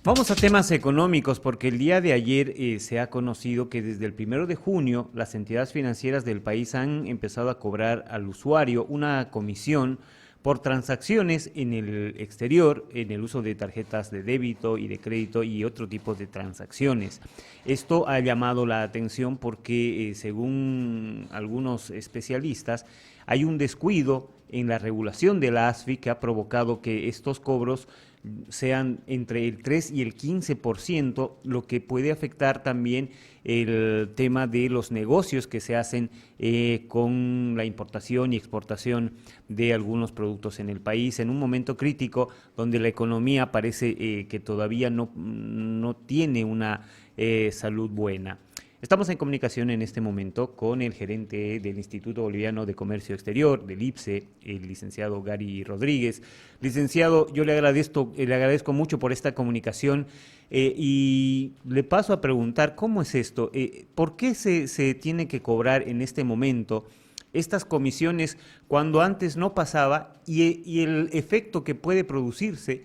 Vamos a temas económicos porque el día de ayer se ha conocido que desde el 1 de junio las entidades financieras del país han empezado a cobrar al usuario una comisión por transacciones en el exterior, en el uso de tarjetas de débito y de crédito y otro tipo de transacciones. Esto ha llamado la atención porque, según algunos especialistas, hay un descuido en la regulación de la ASFI que ha provocado que estos cobros sean entre el 3 y el 15%, lo que puede afectar también el tema de los negocios que se hacen con la importación y exportación de algunos productos en el país, en un momento crítico donde la economía parece que todavía no tiene una salud buena. Estamos en comunicación en este momento con el gerente del Instituto Boliviano de Comercio Exterior, del IPSE, el licenciado Gary Rodríguez. Licenciado, yo le agradezco mucho por esta comunicación y le paso a preguntar, ¿cómo es esto? ¿Por qué se tiene que cobrar en este momento estas comisiones cuando antes no pasaba y el efecto que puede producirse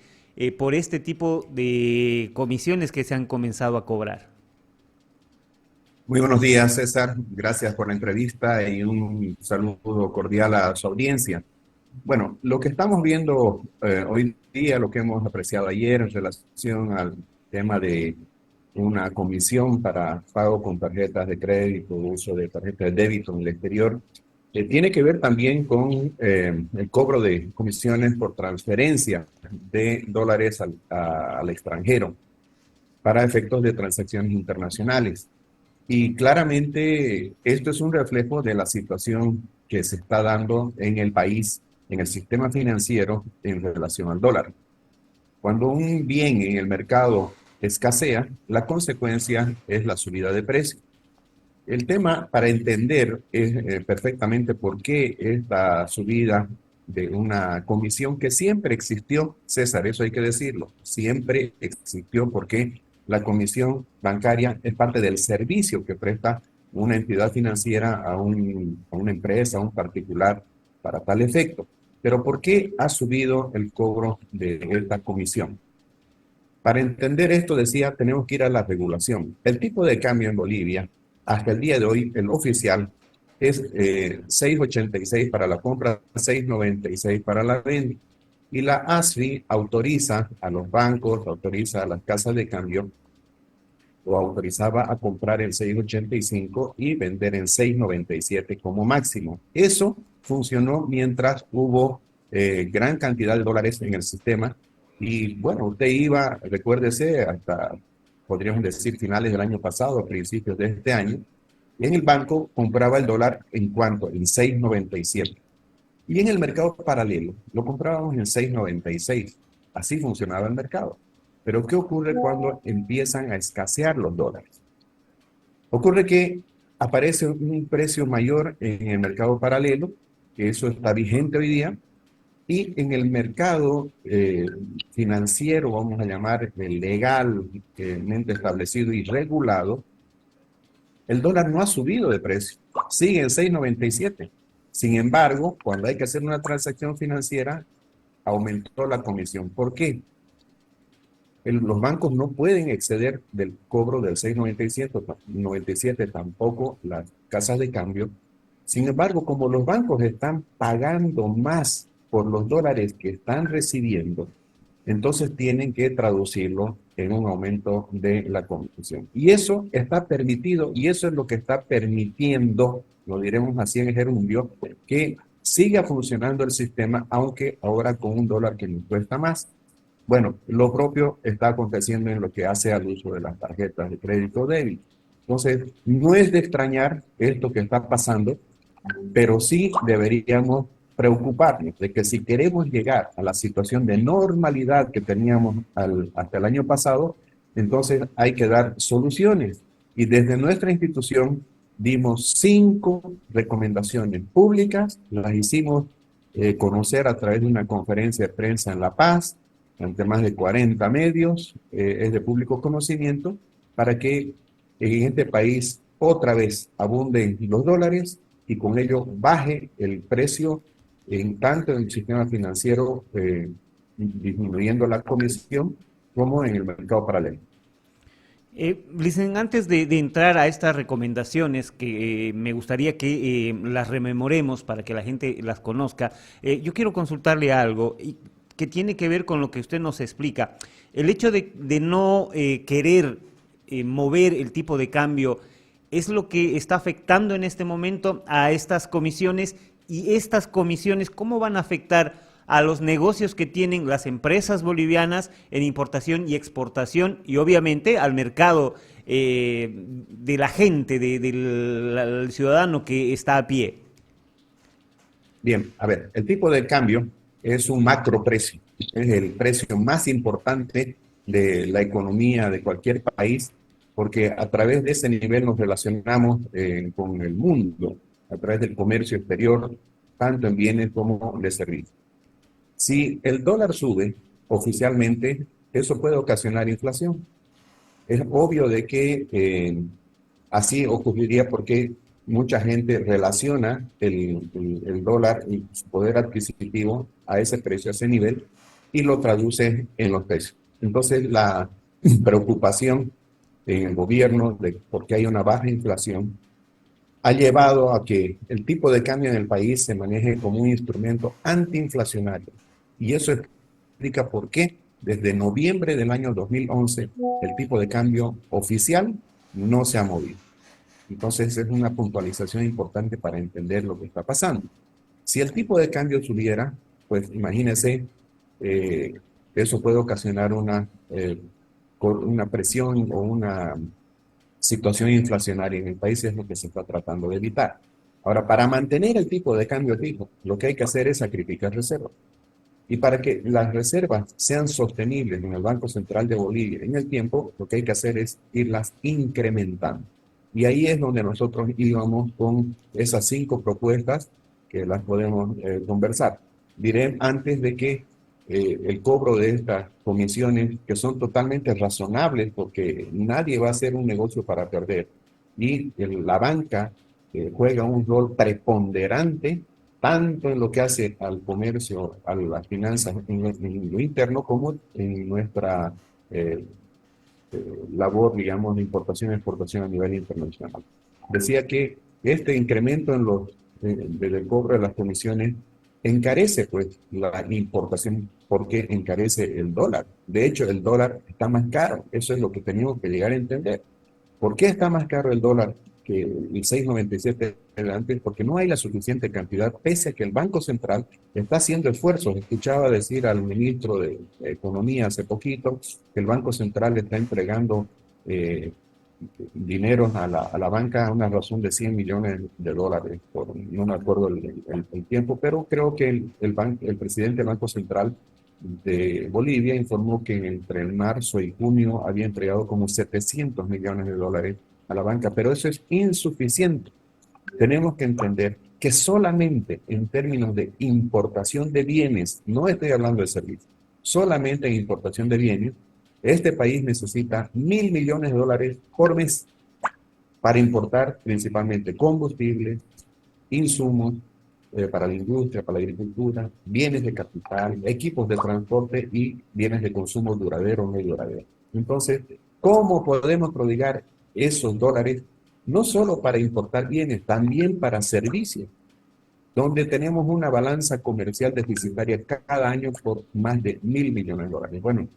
por este tipo de comisiones que se han comenzado a cobrar? Muy buenos días, César. Gracias por la entrevista y un saludo cordial a su audiencia. Bueno, lo que estamos viendo hoy día, lo que hemos apreciado ayer en relación al tema de una comisión para pago con tarjetas de crédito, uso de tarjetas de débito en el exterior, tiene que ver también con el cobro de comisiones por transferencia de dólares al extranjero para efectos de transacciones internacionales. Y claramente esto es un reflejo de la situación que se está dando en el país, en el sistema financiero en relación al dólar. Cuando un bien en el mercado escasea, la consecuencia es la subida de precio. El tema para entender es perfectamente por qué esta subida de una comisión que siempre existió, César, eso hay que decirlo, siempre existió porque la comisión bancaria es parte del servicio que presta una entidad financiera a una empresa, a un particular para tal efecto. Pero ¿por qué ha subido el cobro de esta comisión? Para entender esto, decía, tenemos que ir a la regulación. El tipo de cambio en Bolivia, hasta el día de hoy, el oficial es 6,86 para la compra, 6,96 para la venta. Y la ASFI autoriza a los bancos, autoriza a las casas de cambio, o autorizaba a comprar en 6,85 y vender en 6,97 como máximo. Eso funcionó mientras hubo gran cantidad de dólares en el sistema. Y bueno, usted iba, recuérdese, hasta, podríamos decir, finales del año pasado, principios de este año, y en el banco compraba el dólar en cuánto, en 6,97. Y en el mercado paralelo lo comprábamos en 6,96. Así funcionaba el mercado. Pero ¿qué ocurre cuando empiezan a escasear los dólares? Ocurre que aparece un precio mayor en el mercado paralelo, que eso está vigente hoy día, y en el mercado financiero, vamos a llamar legalmente establecido y regulado, el dólar no ha subido de precio, sigue en 6,97. Sin embargo, cuando hay que hacer una transacción financiera, aumentó la comisión. ¿Por qué? Los bancos no pueden exceder del cobro del 6,97, tampoco las casas de cambio. Sin embargo, como los bancos están pagando más por los dólares que están recibiendo, entonces tienen que traducirlo en un aumento de la comisión. Y eso está permitido y eso es lo que está permitiendo, lo diremos así en gerundio, que siga funcionando el sistema, aunque ahora con un dólar que nos cuesta más. Bueno, lo propio está aconteciendo en lo que hace al uso de las tarjetas de crédito débito. Entonces, no es de extrañar esto que está pasando, pero sí deberíamos preocuparnos de que si queremos llegar a la situación de normalidad que teníamos hasta el año pasado, entonces hay que dar soluciones. Y desde nuestra institución dimos 5 recomendaciones públicas, las hicimos conocer a través de una conferencia de prensa en La Paz, ante más de 40 medios, es de público conocimiento, para que en este país otra vez abunden los dólares y con ello baje el precio en tanto en el sistema financiero, disminuyendo la comisión como en el mercado paralelo. Antes de entrar a estas recomendaciones, que me gustaría que las rememoremos para que la gente las conozca, yo quiero consultarle algo que tiene que ver con lo que usted nos explica. El hecho de no querer mover el tipo de cambio es lo que está afectando en este momento a estas comisiones, y estas comisiones, ¿cómo van a afectar a los negocios que tienen las empresas bolivianas en importación y exportación, y obviamente al mercado de la gente, del ciudadano que está a pie? Bien, a ver, el tipo de cambio es un macro precio, es el precio más importante de la economía de cualquier país, porque a través de ese nivel nos relacionamos con el mundo, a través del comercio exterior, tanto en bienes como de servicios. Si el dólar sube oficialmente, eso puede ocasionar inflación. Es obvio de que así ocurriría porque mucha gente relaciona el dólar y su poder adquisitivo a ese precio, a ese nivel, y lo traduce en los precios. Entonces, la preocupación en el gobierno de porque hay una baja inflación ha llevado a que el tipo de cambio en el país se maneje como un instrumento antiinflacionario. Y eso explica por qué desde noviembre del año 2011 el tipo de cambio oficial no se ha movido. Entonces es una puntualización importante para entender lo que está pasando. Si el tipo de cambio subiera, pues imagínense, eh, eso puede ocasionar una presión o una situación inflacionaria en el país, es lo que se está tratando de evitar. Ahora, para mantener el tipo de cambio fijo, lo que hay que hacer es sacrificar reservas. Y para que las reservas sean sostenibles en el Banco Central de Bolivia en el tiempo, lo que hay que hacer es irlas incrementando. Y ahí es donde nosotros íbamos con esas 5 propuestas que las podemos conversar. Diré antes de que el cobro de estas comisiones, que son totalmente razonables, porque nadie va a hacer un negocio para perder, y la banca juega un rol preponderante tanto en lo que hace al comercio, a las finanzas en lo interno, como en nuestra eh, labor, digamos, de importación y exportación a nivel internacional. Decía que este incremento del cobro de las comisiones encarece pues la importación porque encarece el dólar. De hecho, el dólar está más caro. Eso es lo que tenemos que llegar a entender. ¿Por qué está más caro el dólar que el 6,97 de antes? Porque no hay la suficiente cantidad, pese a que el Banco Central está haciendo esfuerzos. Escuchaba decir al ministro de Economía hace poquito que el Banco Central está entregando dinero a la banca a una razón de 100 millones de dólares, no me acuerdo el tiempo, pero creo que el presidente del Banco Central de Bolivia informó que entre el marzo y junio había entregado como 700 millones de dólares a la banca, pero eso es insuficiente. Tenemos que entender que solamente en términos de importación de bienes, no estoy hablando de servicios, solamente en importación de bienes, este país necesita 1.000 millones de dólares por mes para importar principalmente combustibles, insumos para la industria, para la agricultura, bienes de capital, equipos de transporte y bienes de consumo duradero o no duradero. Entonces, ¿cómo podemos prodigar esos dólares no solo para importar bienes, también para servicios, donde tenemos una balanza comercial deficitaria cada año por más de 1.000 millones de dólares? Bueno,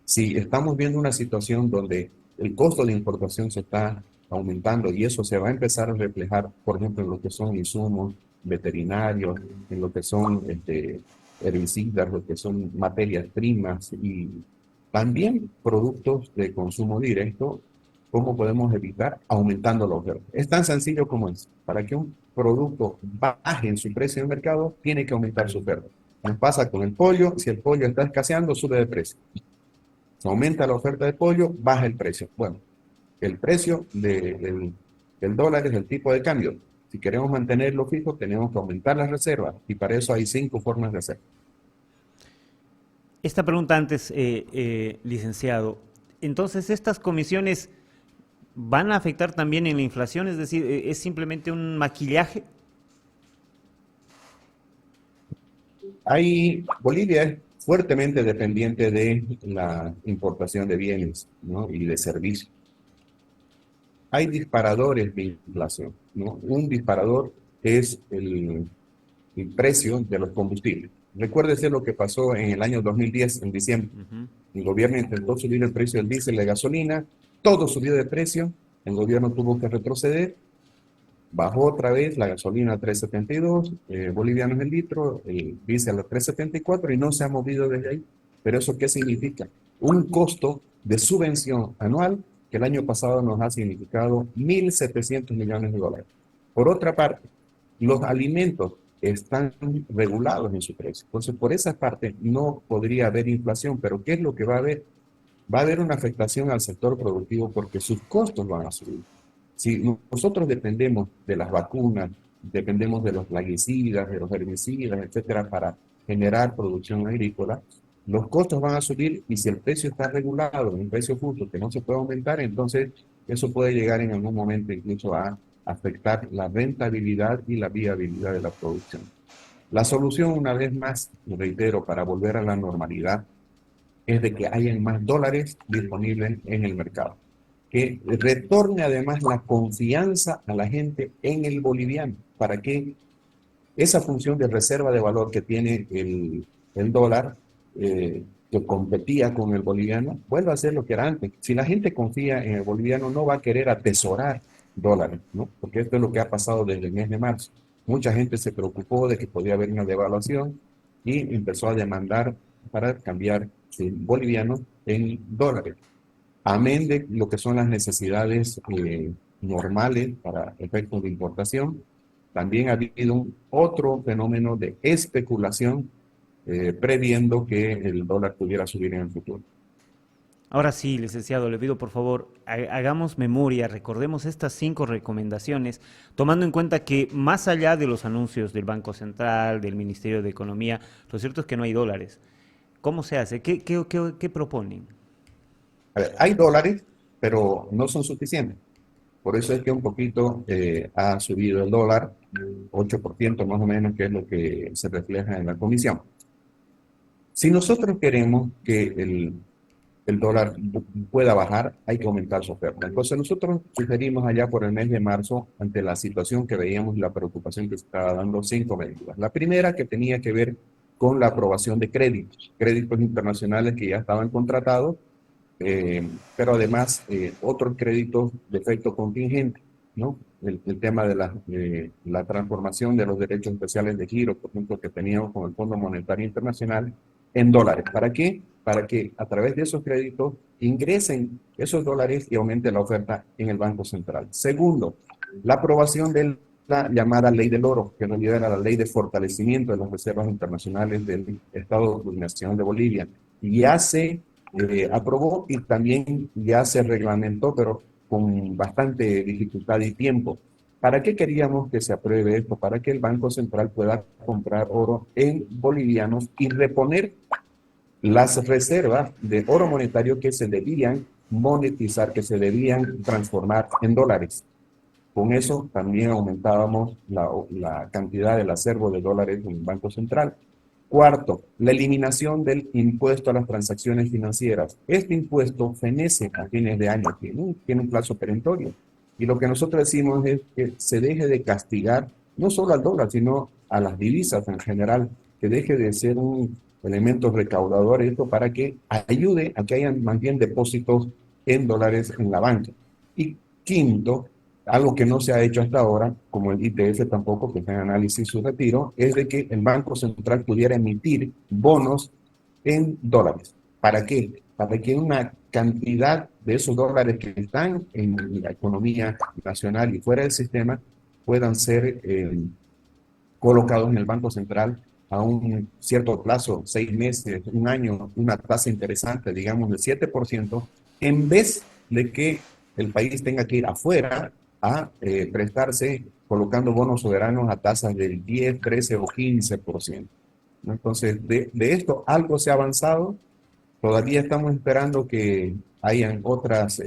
si estamos viendo una situación donde el costo de importación se está aumentando y eso se va a empezar a reflejar, por ejemplo, en lo que son insumos veterinarios, en lo que son herbicidas, lo que son materias primas y también productos de consumo directo, ¿cómo podemos evitar? Aumentando la oferta. Es tan sencillo como es. Para que un producto baje en su precio en el mercado, tiene que aumentar su oferta. Nos pasa con el pollo, si el pollo está escaseando, sube de precio. Se aumenta la oferta de pollo, baja el precio. Bueno, el precio del dólar es el tipo de cambio. Si queremos mantenerlo fijo, tenemos que aumentar las reservas y para eso hay 5 formas de hacer. Esta pregunta antes, licenciado. Entonces, ¿estas comisiones van a afectar también en la inflación? Es decir, ¿es simplemente un maquillaje? Bolivia es fuertemente dependiente de la importación de bienes, ¿no? Y de servicios. Hay disparadores de inflación, ¿no? Un disparador es el precio de los combustibles. Recuérdese lo que pasó en el año 2010, en diciembre. Ujú. El gobierno intentó subir el precio del diésel, de gasolina, todo subió de precio, el gobierno tuvo que retroceder, bajó otra vez la gasolina a 3.72 bolivianos el litro, el diésel a 3.74 y no se ha movido desde ahí. Pero ¿eso qué significa? Un costo de subvención anual que el año pasado nos ha significado 1.700 millones de dólares. Por otra parte, los alimentos están regulados en su precio. Entonces, por esa parte no podría haber inflación, pero ¿qué es lo que va a haber? Va a haber una afectación al sector productivo porque sus costos van a subir. Si nosotros dependemos de las vacunas, dependemos de los plaguicidas, de los herbicidas, etcétera, para generar producción agrícola, los costos van a subir y si el precio está regulado, un precio justo que no se puede aumentar, entonces eso puede llegar en algún momento incluso a afectar la rentabilidad y la viabilidad de la producción. La solución, una vez más, reitero, para volver a la normalidad, es de que hayan más dólares disponibles en el mercado. Que retorne además la confianza a la gente en el boliviano, para que esa función de reserva de valor que tiene el dólar, que competía con el boliviano, vuelva a ser lo que era antes. Si la gente confía en el boliviano, no va a querer atesorar dólares, ¿no? Porque esto es lo que ha pasado desde el mes de marzo. Mucha gente se preocupó de que podía haber una devaluación y empezó a demandar para cambiar bolivianos en dólares. Amén de lo que son las necesidades normales para efectos de importación, también ha habido otro fenómeno de especulación previendo que el dólar pudiera subir en el futuro. Ahora sí, licenciado, le pido por favor, hagamos memoria, recordemos estas 5 recomendaciones, tomando en cuenta que más allá de los anuncios del Banco Central, del Ministerio de Economía, lo cierto es que no hay dólares. ¿Cómo se hace? ¿Qué proponen? A ver, hay dólares, pero no son suficientes. Por eso es que un poquito ha subido el dólar, 8% más o menos, que es lo que se refleja en la comisión. Si nosotros queremos que el dólar pueda bajar, hay que aumentar su oferta. Entonces nosotros sugerimos allá por el mes de marzo, ante la situación que veíamos y la preocupación que se estaba dando, 5 medidas. La primera que tenía que ver con la aprobación de créditos internacionales que ya estaban contratados, pero además otros créditos de efecto contingente, ¿no? El tema de la transformación de los derechos especiales de giro, por ejemplo, que teníamos con el Fondo Monetario Internacional, en dólares. ¿Para qué? Para que a través de esos créditos ingresen esos dólares y aumente la oferta en el Banco Central. Segundo, la aprobación de la llamada Ley del Oro, que en realidad era la Ley de Fortalecimiento de las Reservas Internacionales del Estado Nacional de Bolivia. Y ya se aprobó y también ya se reglamentó, pero con bastante dificultad y tiempo. ¿Para qué queríamos que se apruebe esto? Para que el Banco Central pueda comprar oro en bolivianos y reponer las reservas de oro monetario que se debían monetizar, que se debían transformar en dólares. Con eso también aumentábamos la cantidad del acervo de dólares en el Banco Central. Cuarto, la eliminación del impuesto a las transacciones financieras. Este impuesto fenece a fines de año, tiene un plazo perentorio. Y lo que nosotros decimos es que se deje de castigar no solo al dólar, sino a las divisas en general, que deje de ser un elemento recaudador esto para que ayude a que hayan más bien depósitos en dólares en la banca. Y quinto, algo que no se ha hecho hasta ahora, como el ITF tampoco, que está en análisis su retiro, es de que el Banco Central pudiera emitir bonos en dólares. ¿Para qué? Para que una cantidad de esos dólares que están en la economía nacional y fuera del sistema puedan ser colocados en el Banco Central a un cierto plazo, 6 meses, un año, una tasa interesante, digamos, del 7%, en vez de que el país tenga que ir afuera a prestarse colocando bonos soberanos a tasas del 10, 13 o 15%. ¿No? Entonces, de esto algo se ha avanzado, todavía estamos esperando que hayan otras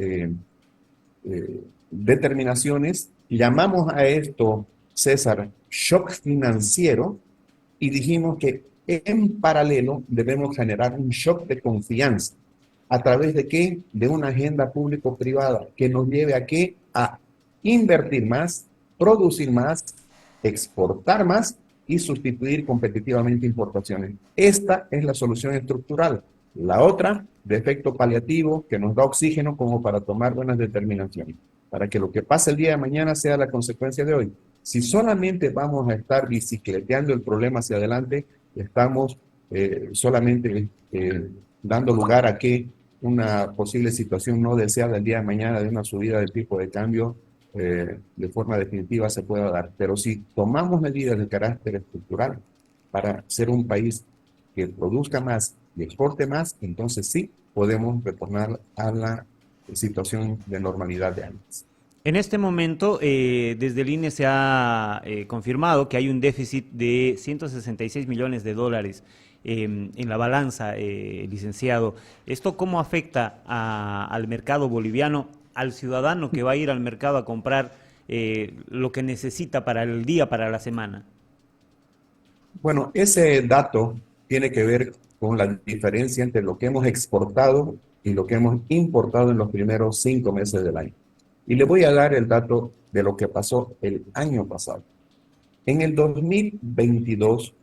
determinaciones. Llamamos a esto, César, shock financiero, y dijimos que en paralelo debemos generar un shock de confianza. ¿A través de qué? De una agenda público-privada que nos lleve a qué? A invertir más, producir más, exportar más y sustituir competitivamente importaciones. Esta es la solución estructural. La otra, de efecto paliativo, que nos da oxígeno como para tomar buenas determinaciones, para que lo que pase el día de mañana sea la consecuencia de hoy. Si solamente vamos a estar bicicleteando el problema hacia adelante, estamos solamente dando lugar a que una posible situación no deseada el día de mañana de una subida del tipo de cambio de forma definitiva se pueda dar. Pero si tomamos medidas de carácter estructural para ser un país que produzca más y exporte más, entonces sí podemos retornar a la situación de normalidad de antes. En este momento, desde el INE se ha confirmado que hay un déficit de 166 millones de dólares en la balanza, licenciado. ¿Esto cómo afecta al mercado boliviano, al ciudadano que va a ir al mercado a comprar lo que necesita para el día, para la semana? Bueno, ese dato tiene que ver con la diferencia entre lo que hemos exportado y lo que hemos importado en los primeros 5 meses del año. Y le voy a dar el dato de lo que pasó el año pasado. En el 2022,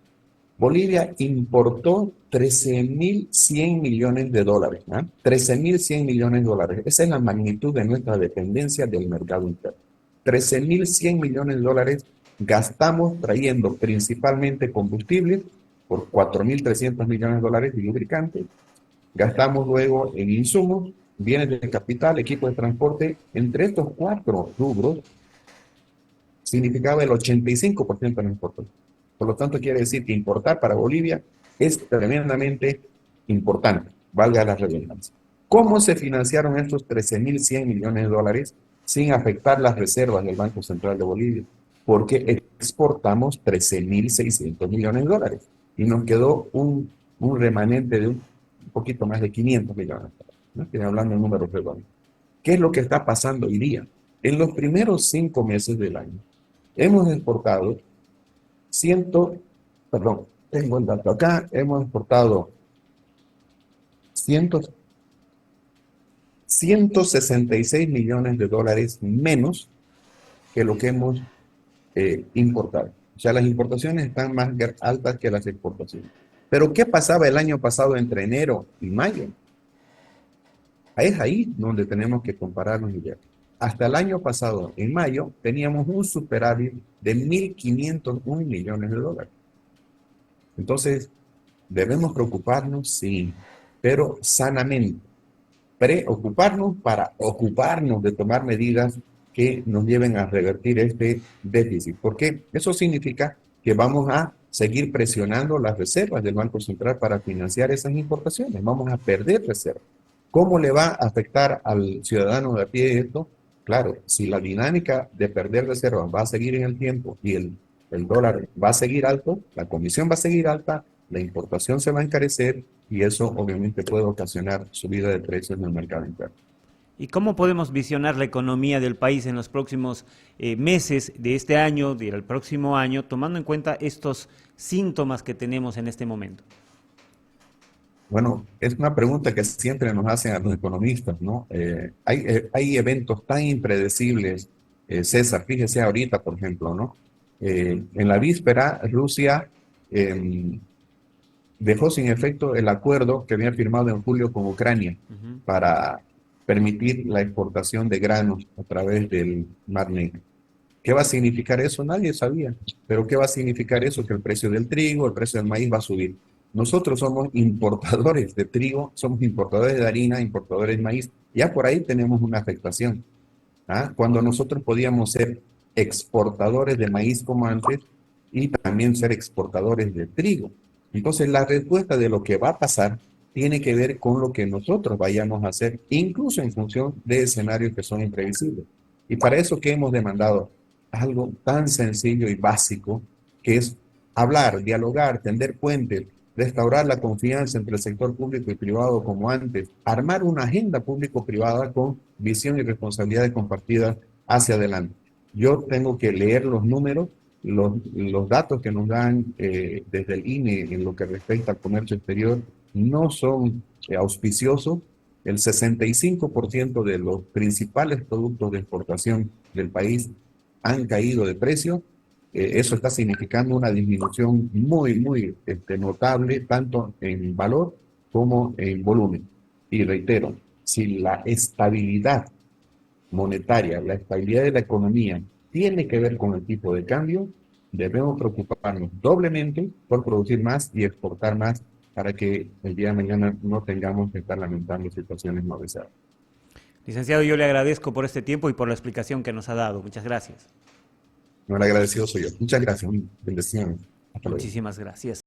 Bolivia importó 13.100 millones de dólares. ¿Ah? 13.100 millones de dólares. Esa es la magnitud de nuestra dependencia del mercado interno. 13.100 millones de dólares gastamos trayendo principalmente combustible por 4.300 millones de dólares de lubricante. Gastamos luego en insumos, bienes de capital, equipos de transporte. Entre estos 4 rubros significaba el 85% de la importación. Por lo tanto, quiere decir que importar para Bolivia es tremendamente importante, valga la redundancia. ¿Cómo se financiaron estos 13.100 millones de dólares sin afectar las reservas del Banco Central de Bolivia? Porque exportamos 13.600 millones de dólares y nos quedó un remanente de un poquito más de 500 millones de dólares. ¿No? Estoy hablando en números redondos. ¿Qué es lo que está pasando hoy día? En los primeros 5 meses del año, hemos exportado tengo el dato acá, hemos exportado 166 millones de dólares menos que lo que hemos importado. O sea, las importaciones están más altas que las exportaciones. Pero ¿qué pasaba el año pasado entre enero y mayo? Es ahí donde tenemos que compararnos y ver. Hasta el año pasado, en mayo, teníamos un superávit de 1.501 millones de dólares. Entonces, debemos preocuparnos, sí, pero sanamente. Preocuparnos para ocuparnos de tomar medidas que nos lleven a revertir este déficit. Porque eso significa que vamos a seguir presionando las reservas del Banco Central para financiar esas importaciones. Vamos a perder reservas. ¿Cómo le va a afectar al ciudadano de a pie esto? Claro, si la dinámica de perder reservas va a seguir en el tiempo y el dólar va a seguir alto, la comisión va a seguir alta, la importación se va a encarecer y eso obviamente puede ocasionar subida de precios en el mercado interno. ¿Y cómo podemos visionar la economía del país en los próximos meses de este año, del próximo año, tomando en cuenta estos síntomas que tenemos en este momento? Bueno, es una pregunta que siempre nos hacen a los economistas, ¿no? Hay eventos tan impredecibles, César, fíjese ahorita, por ejemplo, ¿no? En la víspera, Rusia dejó sin efecto el acuerdo que había firmado en julio con Ucrania para permitir la exportación de granos a través del Mar Negro. ¿Qué va a significar eso? Nadie sabía. Pero ¿qué va a significar eso? Que el precio del trigo, el precio del maíz va a subir. Nosotros somos importadores de trigo, somos importadores de harina, importadores de maíz. Ya por ahí tenemos una afectación. ¿Ah? Cuando nosotros podíamos ser exportadores de maíz como antes y también ser exportadores de trigo. Entonces la respuesta de lo que va a pasar tiene que ver con lo que nosotros vayamos a hacer, incluso en función de escenarios que son imprevisibles. Y para eso que hemos demandado algo tan sencillo y básico, que es hablar, dialogar, tender puentes, restaurar la confianza entre el sector público y privado como antes, armar una agenda público-privada con visión y responsabilidades compartidas hacia adelante. Yo tengo que leer los números Los datos que nos dan desde el INE en lo que respecta al comercio exterior no son auspiciosos. El 65% de los principales productos de exportación del país han caído de precio. Eso está significando una disminución muy notable, tanto en valor como en volumen. Y reitero, si la estabilidad monetaria, la estabilidad de la economía tiene que ver con el tipo de cambio, debemos preocuparnos doblemente por producir más y exportar más para que el día de mañana no tengamos que estar lamentando situaciones no deseadas. Licenciado, yo le agradezco por este tiempo y por la explicación que nos ha dado. Muchas gracias. No, el agradecido soy yo. Muchas gracias. Bendiciones. Hasta luego. Muchísimas gracias.